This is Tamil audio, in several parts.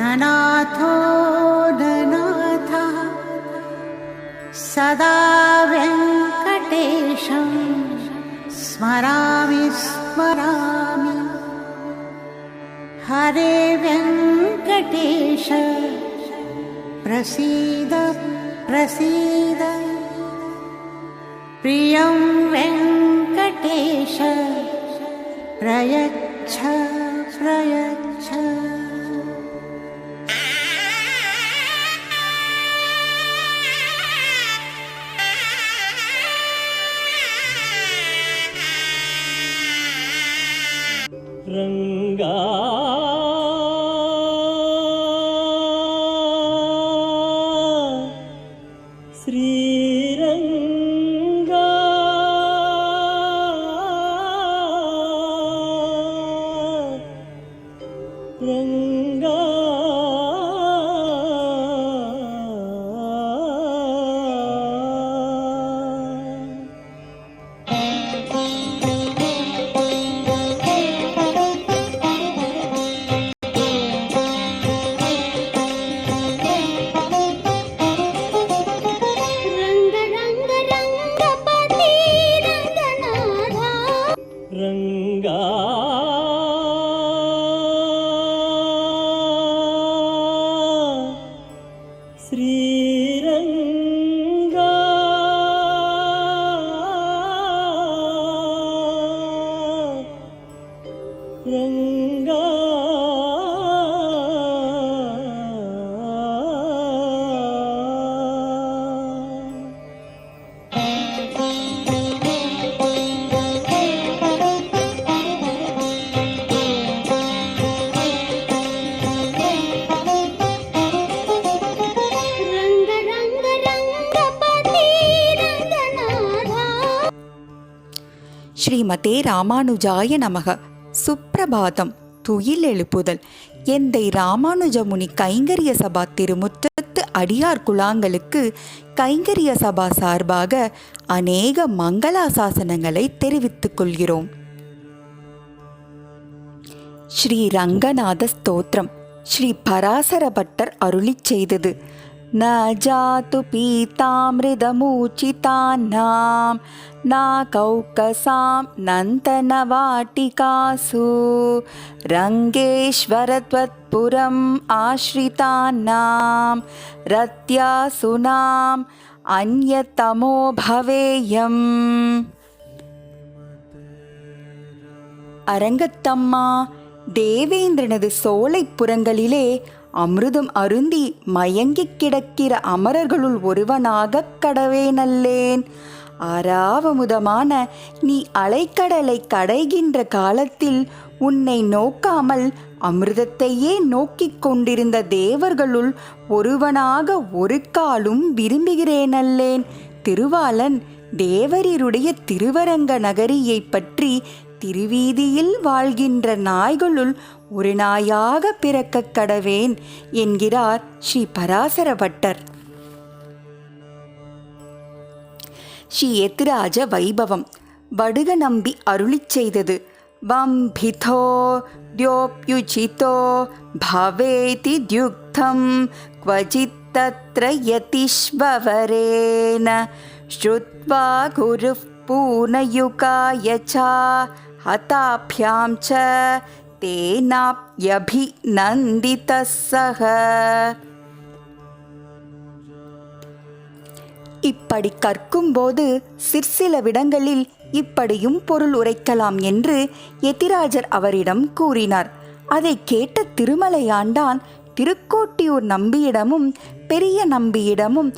ननाथो ननाथः सदा वेङ्कटेशं स्मरामि स्मरामि। हरे वेङ्कटेश प्रसीद प्रसीद। प्रियं वेङ्कटेश प्रयच्छ प्रयच्छ। रंगा श्रीरंगा रंगा रंगा श्रीरंगा रंगा ஸ்ரீமதே ராமானுஜாய நமக. சுப்பிரபாதம். துயில் எழுப்புதல். எந்தை ராமானுஜமுனி கைங்கரிய சபா திருமுற்றத்து அடியார் குழாங்களுக்கு கைங்கரிய சபா சார்பாக அநேக மங்களாசாசனங்களை தெரிவித்துக் கொள்கிறோம். ஸ்ரீ ரங்கநாத ஸ்தோத்திரம். ஸ்ரீ பராசர பட்டர் அருளிச் செய்தது. ந ஜாது பீதாமிருதமூச்சிதானாம் நா கௌகசாம் நந்தனவாட்டிகாசு ரங்கேஸ்வரத்வத்புரம் ஆஸ்ரிதானாம் ரத்யாசுனாம் அன்யதமோ பவேயம். அரங்கத்தம்மா, தேவேந்திரனது சோலைப்புறங்களிலே அமிர்தம் அருந்தி மயங்கிக் கிடக்கிற அமரர்களுள் ஒருவனாகக் கடவேனல்லேன். ஆறாவமுதமான நீ அலைக்கடலை கடைகின்ற காலத்தில் உன்னை நோக்காமல் அமிர்தத்தையே நோக்கிக் கொண்டிருந்த தேவர்களுள் ஒருவனாக ஒரு காலும் விரும்புகிறேனல்லேன். திருவாளன் தேவரீருடைய திருவரங்க நகரியை பற்றி திருவீதியில் வாழ்கின்ற நாய்களுள் ஒரு நாயாக பிறக்கக் கடவேன் என்கிறார் ஸ்ரீ பராசர பட்டர். ஸ்ரீ எத்திராஜ வைபவம். வடுக நம்பி அருளிச் செய்தது. வம்பிதோ த்யோப்யுசிதோ பவேதி த்யுக்தம் க்வசித் தத்ர யதிஷ்வவரேன ஸ்ருத்வா குருஃப் பூனயுகாய ச ஹதாப்யாம் ச தேனாப்யபிநந்திதஸ் ஸஹ. இப்படி கற்கும்போது சிற்சிலவிடங்களில் இப்படியும் பொருள் உரைக்கலாம் என்று எத்திராஜர் அவரிடம் கூறினார். அதை கேட்ட திருமலையாண்டான் திருக்கோட்டியூர் நம்பியிடமும் பெரிய நம்பியிடமும்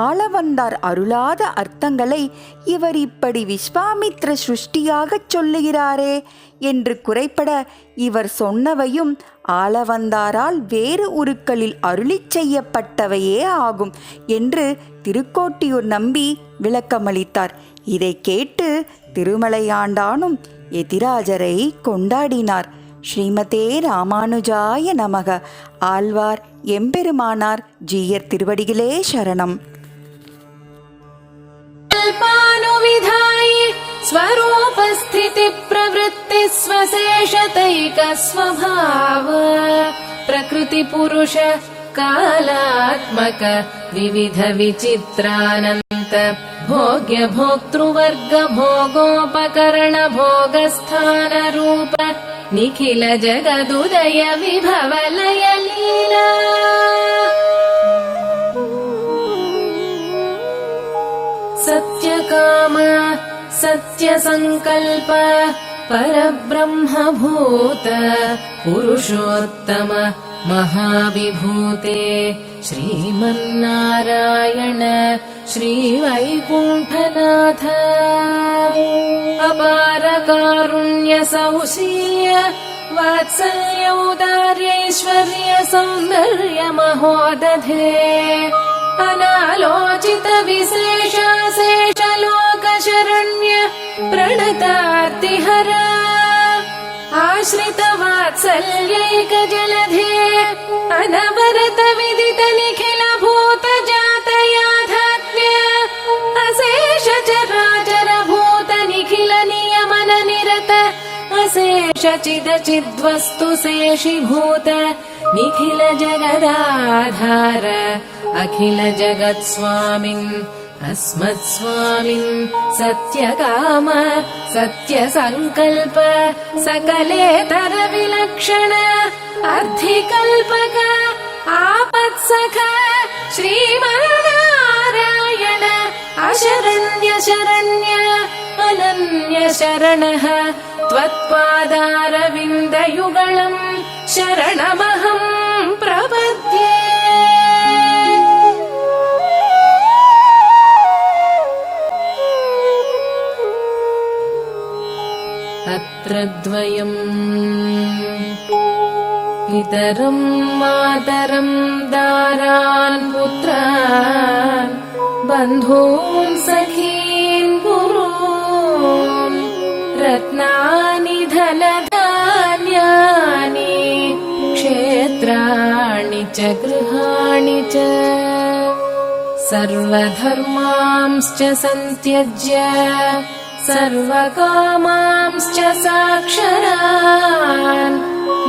ஆளவந்தார் அருளாத அர்த்தங்களை இவர் இப்படி விஸ்வாமித்ர சிருஷ்டியாகச் சொல்லுகிறாரே என்று குறைப்பட, இவர் சொன்னவையும் ஆளவந்தாரால் வேறு உருக்களில் அருளிச் செய்யப்பட்டவையே ஆகும் என்று திருக்கோட்டியூர் நம்பி விளக்கமளித்தார். இதை கேட்டு திருமலையாண்டானும் எதிராஜரை கொண்டாடினார். ஸ்ரீமதே ராமானுஜாய நமக. ஆழ்வார் எம்பெருமானார் ஜீயர் திருவடிகளே சரணம். स्वरूपस्थिति प्रवृत्ति स्वशेषतैक स्वभाव प्रकृति पुरुष कालात्मक विविध विचित्रानन्त भोग्य भोक्तृवर्ग भोगोपकरण भोगस्थान रूप निखिल जगदुदय विभव लय लीला सत्यकाम सत्यसङ्कल्प परब्रह्मभूत पुरुषोत्तम महाविभूते श्रीमन्नारायण श्रीवैकुण्ठनाथ अपार कारुण्य सौशील्य वात्सल्यौदार्यैश्वर्य सौन्दर्य महोदधे अनालोचित विशेषाशेष लोक शरण्य प्रणतार्तिहर आश्रित वात्सल्यैक जलधे अनवरत विदित निखिल भूत जात याथात्म्य अशेष चराचर भूत निखिल नियमन निरत अशेष चिद चिद्वस्तु शेषीभूत निखिल जगदाधार अखिल जगत् स्वामिन् अस्मत् स्वामिन् सत्यकाम सत्यसङ्कल्प सकलेतर विलक्षण अर्धिकल्पक आपत्सख श्रीमन्नारायण अशरण्य शरण्य अनन्य शरणः त्वत्पादारविन्दयुगळम् शरणमहं प्रपद्ये अत्र द्वयम् पितरं मातरं दारान् पुत्रान् बन्धून् सखीन् गुरून् रत्नानि धनधान्यानि क्षेत्राणि च गृहाणि च सर्वधर्मांश्च सन्त्यज्य सर्वकामांश्च साक्षरान्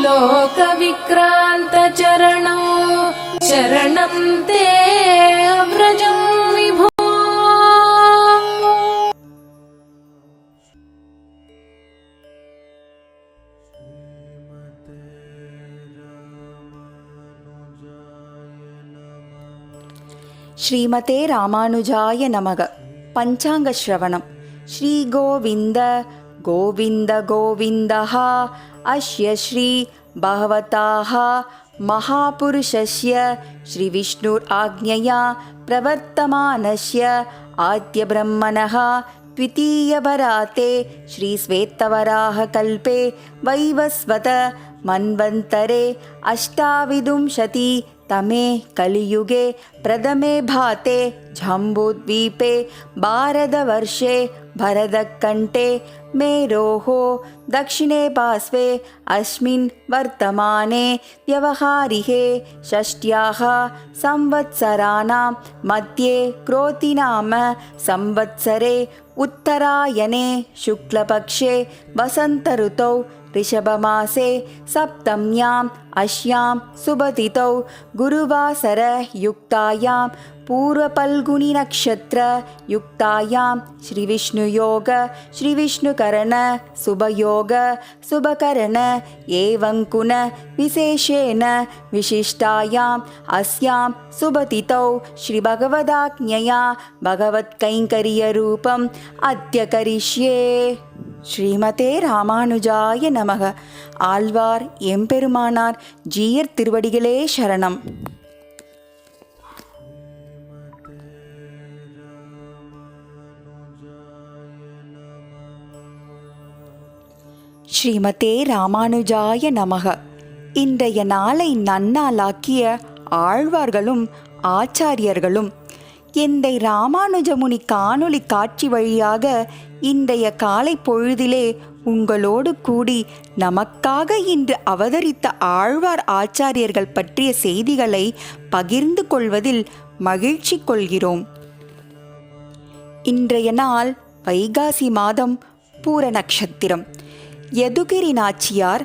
लोकविक्रान्तचरणौ शरणं ते अव्रजं विभो. ஸ்ரீமதே ராமானுஜாய நமக. பஞ்சாங்க ஸ்ரவணம். ஸ்ரீ கோவிந்த கோவிந்த கோவிந்தः அஸ்ய ஸ்ரீ பகவதாः महापुरुषस्य श्रीविष्णुर् आज्ञया प्रवर्तमानस्य आद्यब्रह्मणः द्वितीयवराते श्रीश्वेतवराहकल्पे वैवस्वत मन्वन्तरे अष्टाविंशति तमे कलियुगे प्रथमे भाते जम्बूद्वीपे भारतवर्षे भरतकण्ठे मेरोः दक्षिणे पार्श्वे अस्मिन् वर्तमाने व्यवहारिके षष्ट्याः संवत्सराणां मध्ये क्रोधिनाम संवत्सरे उत्तरायणे शुक्लपक्षे वसन्तऋतौ ऋषभमासे सप्तम्याम् अस्यां शुभतिथौ गुरुवासरयुक्तायां पूर्वफल्गुनिनक्षत्रयुक्तायां श्रीविष्णुयोग श्रीविष्णुकरण शुभयोग शुभकरण एवङ्कुन विशेषेण विशिष्टायाम् अस्यां शुभतिथौ श्रीभगवदाज्ञया भगवत्कैङ्कर्यरूपम् अद्य करिष्ये. ஸ்ரீமதே ராமானுஜாய நமக. ஆழ்வார் எம்பெருமானார் ஜீயர் திருவடிகளே சரணம். ஸ்ரீமதே ராமானுஜாய நமக. இன்றைய நாளை நன்னாளாக்கிய ஆழ்வார்களும் ஆச்சாரியர்களும் எந்தை ராமானுஜமுனி காணொளி காட்சி வழியாக இன்றைய காலை பொழுதிலே உங்களோடு கூடி நமக்காக இன்று அவதரித்த ஆழ்வார் ஆச்சாரியர்கள் பற்றிய செய்திகளை பகிர்ந்து கொள்வதில் மகிழ்ச்சி கொள்கிறோம். இன்றைய நாள் வைகாசி மாதம் பூர நட்சத்திரம். யதுகிரி நாச்சியார்,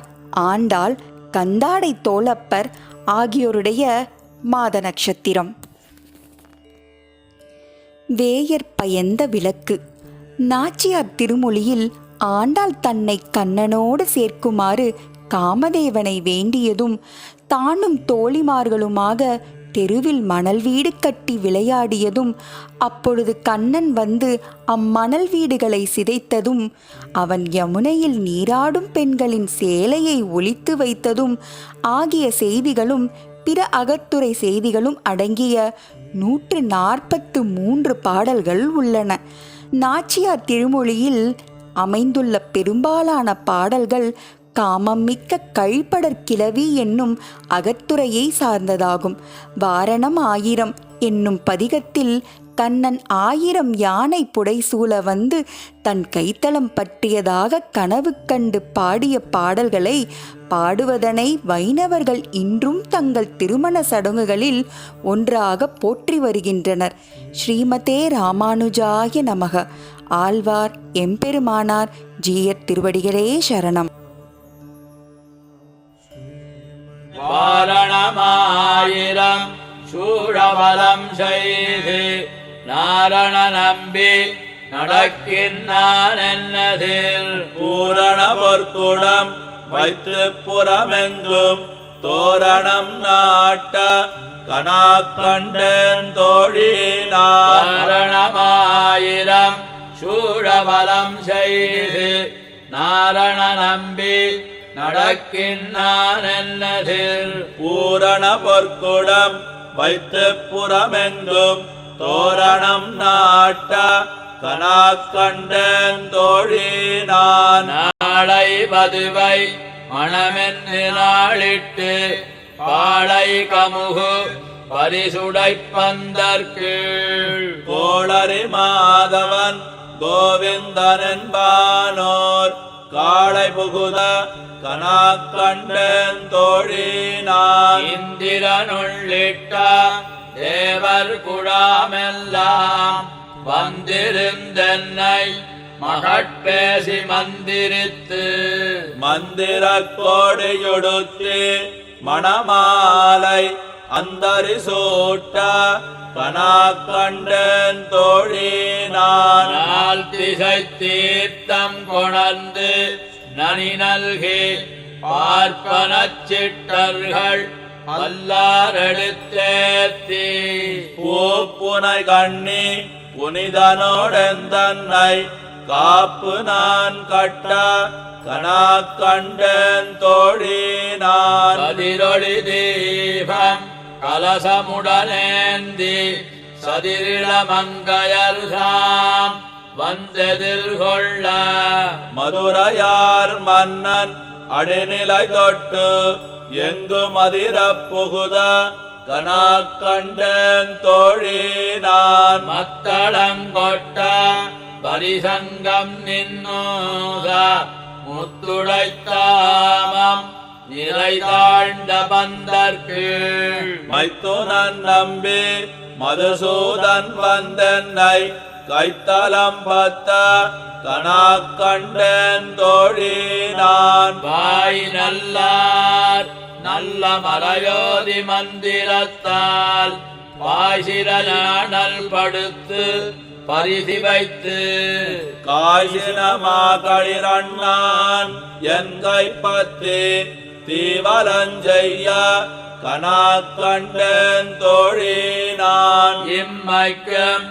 ஆண்டாள், கந்தாடை தோளப்பர் ஆகியோருடைய மாத நட்சத்திரம். வேயர் பயந்த விளக்கு. நாச்சியார் திருமொழியில் ஆண்டாள் தன்னை கண்ணனோடு சேர்க்குமாறு காமதேவனை வேண்டியதும் தானும் தோழிமார்களுமாக தெருவில் மணல் வீடு கட்டி விளையாடியதும், அப்பொழுது கண்ணன் வந்து அம்மணல் வீடுகளை சிதைத்ததும், அவன் யமுனையில் நீராடும் பெண்களின் சேலையை ஒளித்து வைத்ததும் ஆகிய செய்திகளும் பிற அகத்துறை செய்திகளும் அடங்கிய 143 பாடல்கள் உள்ளன. நாச்சியார் திருமொழியில் அமைந்துள்ள பெரும்பாலான பாடல்கள் காமம் மிக்க கழிப்படற் கிளவி என்னும் அகத்துறையை சார்ந்ததாகும். வாரணம் 1000 என்னும் பதிகத்தில் கண்ணன் 1000 யானை புடைசூழ வந்து தன் கைத்தலம் பற்றியதாக கனவு கண்டு பாடிய பாடல்களை பாடுவதனை வைணவர்கள் இன்றும் தங்கள் திருமண சடங்குகளில் ஒன்றாக போற்றி வருகின்றனர். ஸ்ரீமதே ராமானுஜாய நமக. ஆழ்வார் எம்பெருமானார் ஜீயர் திருவடிகளே சரணம். வாரணமாயிரம் சூழவலம் செய்து நாரண நம்பி நடக்கின்றான் என்னதில் பூரண பொற்குடம் வைத்து புறமெங்கும் தோரணம் நாட்ட கணாக்கண்டன் தோழி நாரணமாயிரம் சூழவலம் செய்து நாரண நம்பி நடக்கின்றான் என்னதில் பூரண பொற்குடம் வைத்து புறமெங்கும் தோரணம் நாட்ட கணாக்கண்டன் தோழி நாளை வதுவை மணமென்று நாளிட்டு பாளை கமுகு பரிசுடை பந்தற்கீழ் கோளரி மாதவன் கோவிந்தனென்பானோர் காளை புகுத கணாக்கண்டன் தோழி இந்திரனுள்ளிட்ட தேவர் குழாமெல்லாம் வந்திருந்தென்னை மகட்பேசி மந்திரித்து மந்திர கோடையொடுத்து மணமாலை அந்தரி சூட்ட கணாக்கண்டன் தோழி நாள் திசை தீர்த்தம் கொணர்ந்து நனி நல்கி பார்ப்பனச் சிட்டர்கள் பல்லாரெடுத்தேத்தி பூப்புனை கண்ணி புனிதனோடெந்தன்னை காப்பு நான் கட்ட கணாக்கண்டன் தோழி கதிரொளி தீபம் கலசமுடனேந்தி சதிரிளமங்கையர்தாம் வந்தெதிர் கொள்ள மதுரையார் மன்னன் அடிநிலை தொட்டு எங்கும் அதிர புகுத கணாக்கண்டன் தோழி மத்தளங்கொட்ட பரிசங்கம் நின்னோத முத்துடைத்தாமம் நிறை தாழ்ந்த பந்தற்கீழ் மைத்துனன் நம்பி மதுசூதன் வந்தென்னை கைத்தலம் பத்த கணாக்கண்டன் தோழி வாய் நல்லார் நல்ல மலையோதி மந்திரத்தால் பாய்சிரல் படுத்து பரிதி வைத்து காய்ச்சினமாகளிரண்ணான் என் கைப்பற்றி தீவலஞ்செய்ய கணாக்கண்டன் தோழி இம்மைக்கும்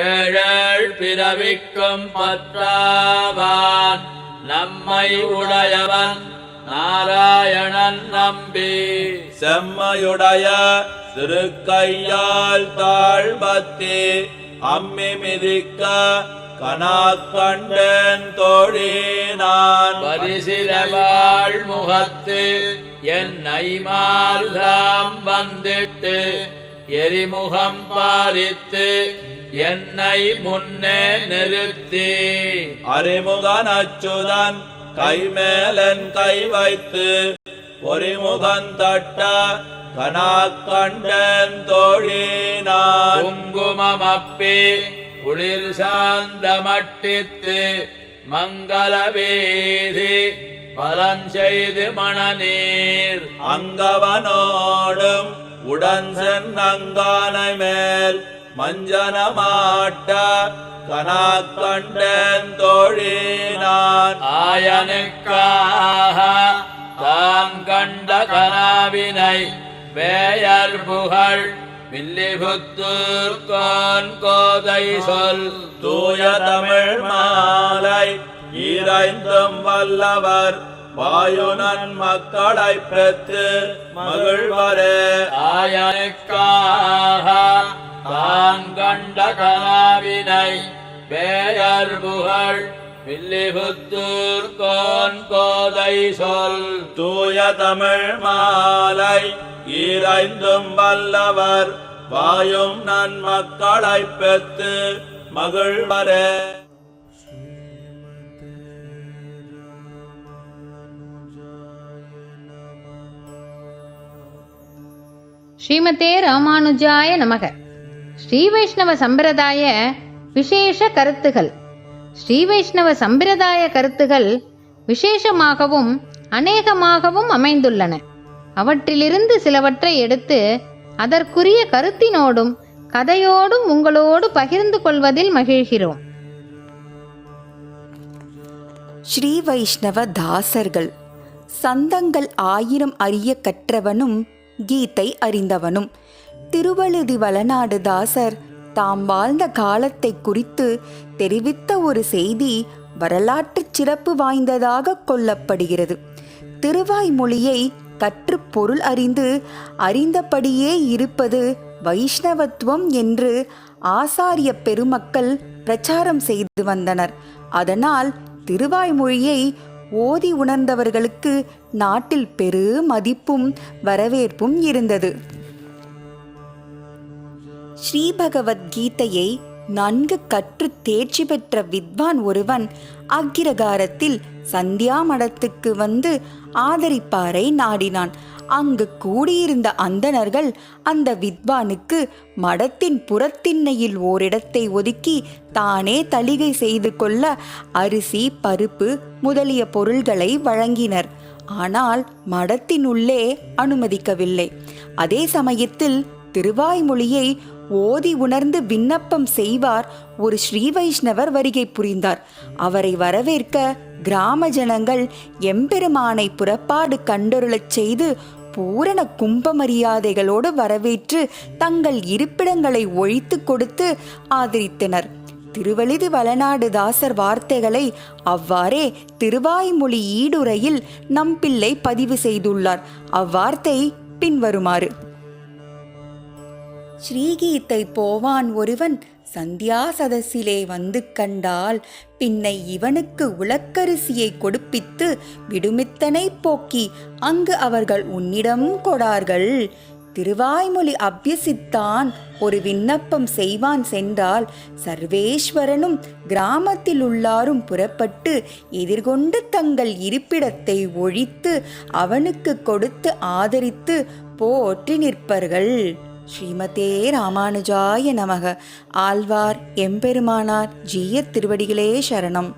ஏழேழ் பிறவிக்கும் பற்றாவான் நம்மை உடையவன் நாராயணன் நம்பி செம்மையுடைய திருக்கையால் தாழ்பத்தி அம்மி மிதிக்க கனாக்கண்டன் தோழி நான் பரிசிலவாள் முகத்து என்னை மார்தாம் வந்திட்டு எரிமுகம் பாரித்து என்னை முன்னே நிறுத்தி அறிமுகன் அச்சுதன் கைமேலன் கை வைத்து பொறிமுகன் தட்ட கனாக்கண்டன் தோழி நான் குங்குமமப்பி குளிர் சாந்தமட்டித்து மங்கள வீதி பலம் செய்து மணநீர் அங்கவனோடும் உடன் சென்னங்கானை மேல் மஞ்சனமாட்ட கனாக்கண்டன் தோழி நான் ஆயனுக்காக தான் கண்ட கனாவினை வேயர் புகழ் வில்லிபுத்தூர் கோதை சொல் தூய தமிழ் மாலை இறைந்தும் வல்லவர் வாயுனன் மக்களை பெற்று மகிழ்வரே ஆயனுக்காக தான் கண்ட கனாவினை வேயர் புகழ் வில்லிபுத்தூர் கோதை சொல் தூய தமிழ் மாலை இறைந்தும் வல்லவர் வாயும் நன்மக்களை பெற்று மகிழ்வரே. ஸ்ரீமதே ராமானுஜாய நமக. ஸ்ரீ வைஷ்ணவ சம்பிரதாய விசேஷ கருத்துகள். ஸ்ரீ வைஷ்ணவ சம்பிரதாய கருத்துகள் விசேஷமாகவும் அநேகமாகவும் அமைந்துள்ளன. அவற்றிலிருந்து சிலவற்றை எடுத்து அதற்குரிய கருத்தினோடும் கதையோடும் உங்களோடு பகிர்ந்து கொள்வதில் மகிழ்கிறோம். ஸ்ரீ வைஷ்ணவ தாசர்கள். சந்தங்கள் 1000 அறிய கற்றவனும் கீதை அறிந்தவனும். திருவழுதி வளநாடு தாசர் தாம் வாழ்ந்த காலத்தை குறித்து தெரிவித்த ஒரு செய்தி வரலாற்று சிறப்பு வாய்ந்ததாக கொள்ளப்படுகிறது. திருவாய்மொழியை கற்று பொருள் அறிந்தபடியே இருப்பது வைஷ்ணவத்துவம் என்று ஆசாரிய பெருமக்கள் பிரச்சாரம் செய்து வந்தனர். அதனால் திருவாய்மொழியை ஓதி உணர்ந்தவர்களுக்கு நாட்டில் பெரு மதிப்பும் வரவேற்பும் இருந்தது. ஸ்ரீபகவத்கீதையை நன்கு கற்று தேர்ச்சி பெற்ற வித்வான் ஒருவன் அக்கிரகாரத்தில் சந்தியா மடத்துக்கு வந்து ஆதரிப்பாரை நாடினான். அங்கு கூடியிருந்த அந்தணர்கள் அந்த வித்வானுக்கு மடத்தின் புறத்திண்ணையில் ஓரிடத்தை ஒதுக்கி தானே தளிகை செய்து கொள்ள அரிசி, பருப்பு முதலிய பொருள்களை வழங்கினர். ஆனால் மடத்தினுள்ளே அனுமதிக்கவில்லை. அதே சமயத்தில் திருவாய்மொழியை ஓதி உணர்ந்து விண்ணப்பம் செய்வார் ஒரு ஸ்ரீ வைஷ்ணவர் வருகை புரிந்தார். அவரை வரவேற்க கிராம ஜனங்கள் எம்பெருமானை புறப்பாடு கண்டொருளச் செய்து பூரண கும்ப மரியாதைகளோடு வரவேற்று தங்கள் இருப்பிடங்களை ஒழித்து கொடுத்து ஆதரித்தனர். திருவழுதி வளநாடு தாசர் வார்த்தைகளை அவ்வாறே திருவாய்மொழி ஈடுரையில் நம்பிள்ளை பதிவு செய்துள்ளார். அவ்வார்த்தை பின்வருமாறு: ஸ்ரீகீதை போவான் ஒருவன் சந்தியா சதசிலே வந்து கண்டால் பின்னை இவனுக்கு உலக்கரிசியை கொடுப்பித்து விடுமித்தனை போக்கி அங்கு அவர்கள் உன்னிடம் கொடார்கள். திருவாய்மொழி அபியசித்தான் ஒரு விண்ணப்பம் செய்வான் சென்றால் சர்வேஸ்வரனும் கிராமத்தில் உள்ளாரும் புறப்பட்டு எதிர்கொண்டு தங்கள் இருப்பிடத்தை ஒழித்து அவனுக்கு கொடுத்து ஆதரித்து போற்றி நிற்பர்கள். ஸ்ரீமதே ராமானுஜாய நமக. ஆழ்வார் எம்பெருமானார் ஜீய திருவடிகளே சரணம்.